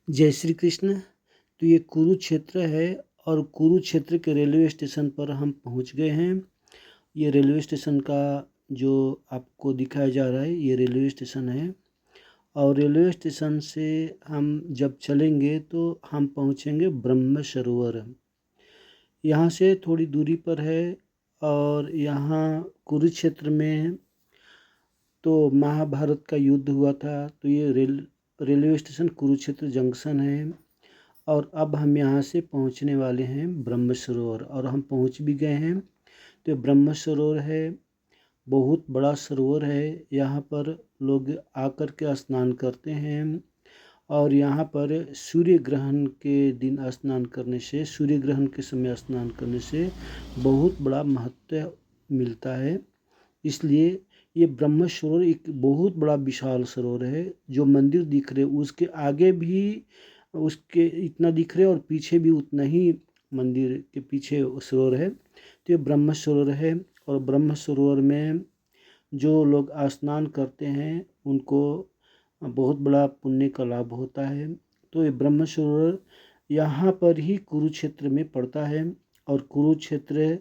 जय श्री कृष्ण। तो ये कुरुक्षेत्र है और कुरुक्षेत्र के रेलवे स्टेशन पर हम पहुंच गए हैं। ये रेलवे स्टेशन का जो आपको दिखाया जा रहा है ये रेलवे स्टेशन है। और रेलवे स्टेशन से हम जब चलेंगे तो हम पहुंचेंगे ब्रह्म सरोवर। यहाँ से थोड़ी दूरी पर है। और यहाँ कुरुक्षेत्र में तो महाभारत का युद्ध हुआ था। तो ये रेलवे स्टेशन कुरुक्षेत्र जंक्शन है। और अब हम यहाँ से पहुँचने वाले हैं ब्रह्म सरोवर, और हम पहुँच भी गए हैं। तो ब्रह्म सरोवर है, बहुत बड़ा सरोवर है। यहाँ पर लोग आकर के स्नान करते हैं। और यहाँ पर सूर्य ग्रहण के दिन स्नान करने से, सूर्य ग्रहण के समय स्नान करने से बहुत बड़ा महत्व मिलता है। इसलिए ये ब्रह्म सरोवर एक बहुत बड़ा विशाल सरोवर है। जो मंदिर दिख रहे उसके आगे भी उसके इतना दिख रहे और पीछे भी उतना ही, मंदिर के पीछे सरोवर है। तो ये ब्रह्म सरोवर है। और ब्रह्म सरोवर में जो लोग स्नान करते हैं उनको बहुत बड़ा पुण्य का लाभ होता है। तो ये ब्रह्म सरोवर यहाँ पर ही कुरुक्षेत्र में पड़ता है। और कुरुक्षेत्र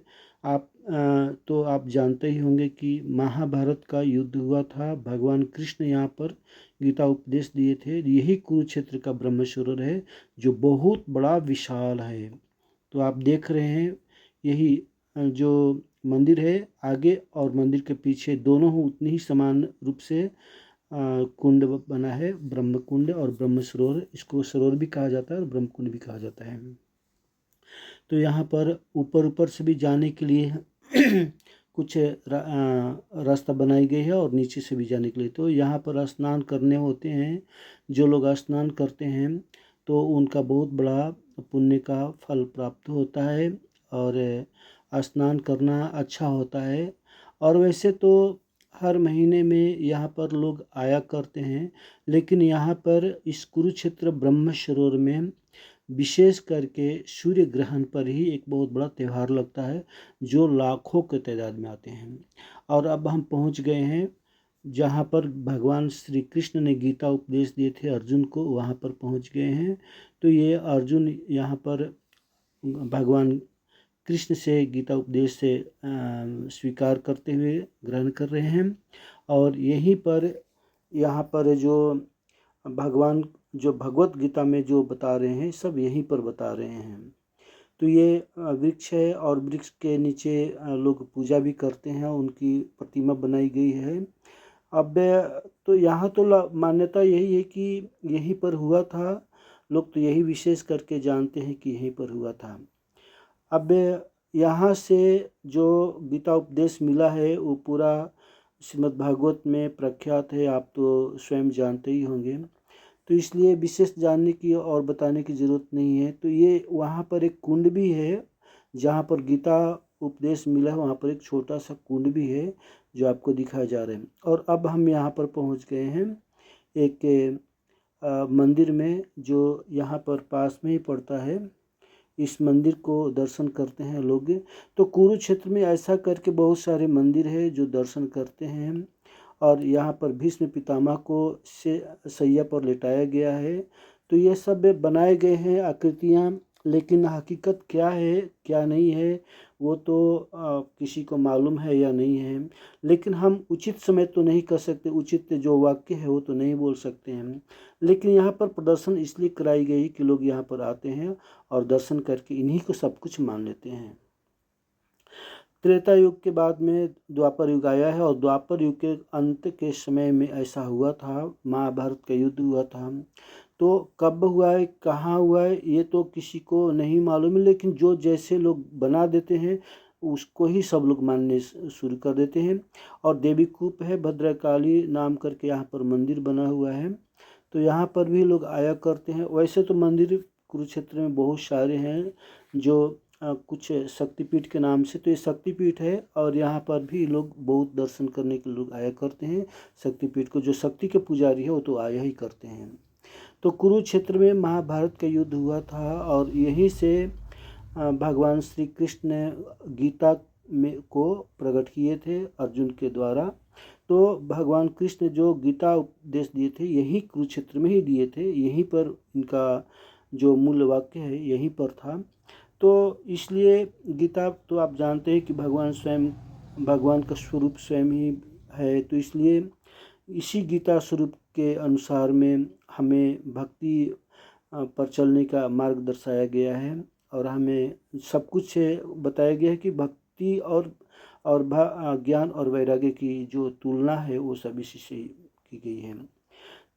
तो आप जानते ही होंगे कि महाभारत का युद्ध हुआ था। भगवान कृष्ण यहाँ पर गीता उपदेश दिए थे। यही कुरुक्षेत्र का ब्रह्म सरोवर है जो बहुत बड़ा विशाल है। तो आप देख रहे हैं यही जो मंदिर है आगे और मंदिर के पीछे दोनों उतनी ही समान रूप से कुंड बना है, ब्रह्म कुंड और ब्रह्म सरोवर। इसको सरोवर भी कहा जाता है और ब्रह्म कुंड भी कहा जाता है। तो यहाँ पर ऊपर से भी जाने के लिए कुछ रास्ता बनाई गई है और नीचे से भी जाने के लिए। तो यहाँ पर स्नान करने होते हैं। जो लोग स्नान करते हैं तो उनका बहुत बड़ा पुण्य का फल प्राप्त होता है। और स्नान करना अच्छा होता है। और वैसे तो हर महीने में यहाँ पर लोग आया करते हैं, लेकिन यहाँ पर इस कुरुक्षेत्र ब्रह्म सरोवर में विशेष करके सूर्य ग्रहण पर ही एक बहुत बड़ा त्यौहार लगता है जो लाखों के तादाद में आते हैं। और अब हम पहुंच गए हैं जहां पर भगवान श्री कृष्ण ने गीता उपदेश दिए थे अर्जुन को, वहां पर पहुंच गए हैं। तो ये अर्जुन यहाँ पर भगवान कृष्ण से गीता उपदेश से स्वीकार करते हुए ग्रहण कर रहे हैं। और यहीं पर यहाँ पर जो भगवान जो भगवत गीता में जो बता रहे हैं सब यहीं पर बता रहे हैं। तो ये वृक्ष है और वृक्ष के नीचे लोग पूजा भी करते हैं, उनकी प्रतिमा बनाई गई है। अब तो यहाँ तो मान्यता यही है कि यहीं पर हुआ था। लोग तो यही विशेष करके जानते हैं कि यहीं पर हुआ था। अब यहाँ से जो गीता उपदेश मिला है वो पूरा श्रीमद् भागवत में प्रख्यात है, आप तो स्वयं जानते ही होंगे। तो इसलिए विशेष जानने की और बताने की ज़रूरत नहीं है। तो ये वहाँ पर एक कुंड भी है जहाँ पर गीता उपदेश मिला है, वहाँ पर एक छोटा सा कुंड भी है जो आपको दिखाया जा रहा है। और अब हम यहाँ पर पहुँच गए हैं एक मंदिर में जो यहाँ पर पास में ही पड़ता है। इस मंदिर को दर्शन करते हैं लोग। तो कुरुक्षेत्र में ऐसा करके बहुत सारे मंदिर है जो दर्शन करते हैं। और यहाँ पर भीष्म पितामह को से सैया पर लेटाया गया है। तो ये सब बनाए गए हैं आकृतियाँ, लेकिन हकीकत क्या है क्या नहीं है वो तो किसी को मालूम है या नहीं है। लेकिन हम उचित समय तो नहीं कर सकते, उचित जो वाक्य है वो तो नहीं बोल सकते हैं। लेकिन यहाँ पर प्रदर्शन इसलिए कराई गई कि लोग यहाँ पर आते हैं और दर्शन करके इन्हीं को सब कुछ मान लेते हैं। त्रेता युग के बाद में द्वापर युग आया है और द्वापर युग के अंत के समय में ऐसा हुआ था, महाभारत का युद्ध हुआ था। तो कब हुआ है कहाँ हुआ है ये तो किसी को नहीं मालूम है, लेकिन जो जैसे लोग बना देते हैं उसको ही सब लोग मानने शुरू कर देते हैं। और देवी कूप है, भद्रकाली नाम करके यहाँ पर मंदिर बना हुआ है। तो यहाँ पर भी लोग आया करते हैं। वैसे तो मंदिर कुरुक्षेत्र में बहुत सारे हैं जो कुछ शक्तिपीठ के नाम से, तो ये शक्तिपीठ है और यहाँ पर भी लोग बहुत दर्शन करने के लोग आया करते हैं। शक्तिपीठ को जो शक्ति के पुजारी है वो तो आया ही करते हैं। तो कुरुक्षेत्र में महाभारत का युद्ध हुआ था और यहीं से भगवान श्री कृष्ण ने गीता में को प्रकट किए थे अर्जुन के द्वारा। तो भगवान कृष्ण जो गीता उपदेश दिए थे यही कुरुक्षेत्र में ही दिए थे, यहीं पर इनका जो मूल वाक्य है यहीं पर था। तो इसलिए गीता तो आप जानते हैं कि भगवान स्वयं, भगवान का स्वरूप स्वयं ही है, तो इसलिए इसी गीता स्वरूप के अनुसार में हमें भक्ति पर चलने का मार्ग दर्शाया गया है और हमें सब कुछ बताया गया है कि भक्ति और ज्ञान और वैराग्य की जो तुलना है वो सब इसी से की गई है।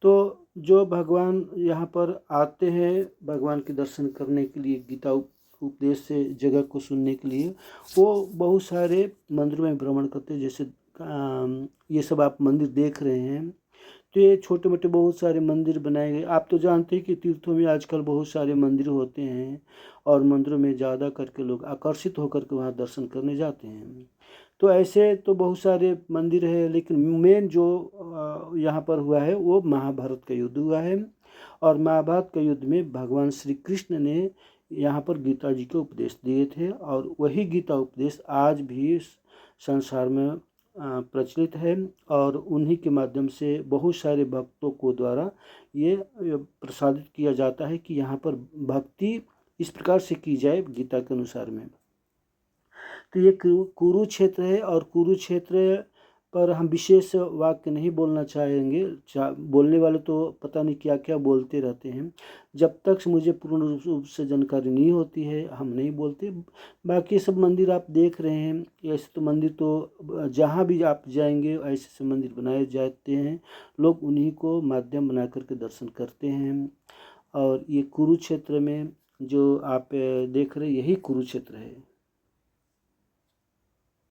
तो जो भगवान यहाँ पर आते हैं भगवान के दर्शन करने के लिए, गीता उपदेश से जगह को सुनने के लिए, वो बहुत सारे मंदिरों में भ्रमण करते हैं। जैसे ये सब आप मंदिर देख रहे हैं, तो ये छोटे मोटे बहुत सारे मंदिर बनाए गए। आप तो जानते हैं कि तीर्थों में आजकल बहुत सारे मंदिर होते हैं और मंदिरों में ज़्यादा करके लोग आकर्षित होकर के वहाँ दर्शन करने जाते हैं। तो ऐसे तो बहुत सारे मंदिर है, लेकिन मेन जो यहाँ पर हुआ है वो महाभारत का युद्ध हुआ है। और महाभारत के युद्ध में भगवान श्री कृष्ण ने यहाँ पर गीता जी के उपदेश दिए थे और वही गीता उपदेश आज भी संसार में प्रचलित है और उन्हीं के माध्यम से बहुत सारे भक्तों को द्वारा ये प्रसादित किया जाता है कि यहाँ पर भक्ति इस प्रकार से की जाए गीता के अनुसार में। तो ये कुरुक्षेत्र है और कुरुक्षेत्र पर हम विशेष वाक्य नहीं बोलना चाहेंगे। बोलने वाले तो पता नहीं क्या क्या बोलते रहते हैं। जब तक मुझे पूर्ण रूप से जानकारी नहीं होती है हम नहीं बोलते। बाकी सब मंदिर आप देख रहे हैं, ऐसे तो मंदिर तो जहाँ भी आप जाएंगे ऐसे ऐसे मंदिर बनाए जाते हैं, लोग उन्हीं को माध्यम बना करके दर्शन करते हैं। और ये कुरुक्षेत्र में जो आप देख रहे हैं यही कुरुक्षेत्र है।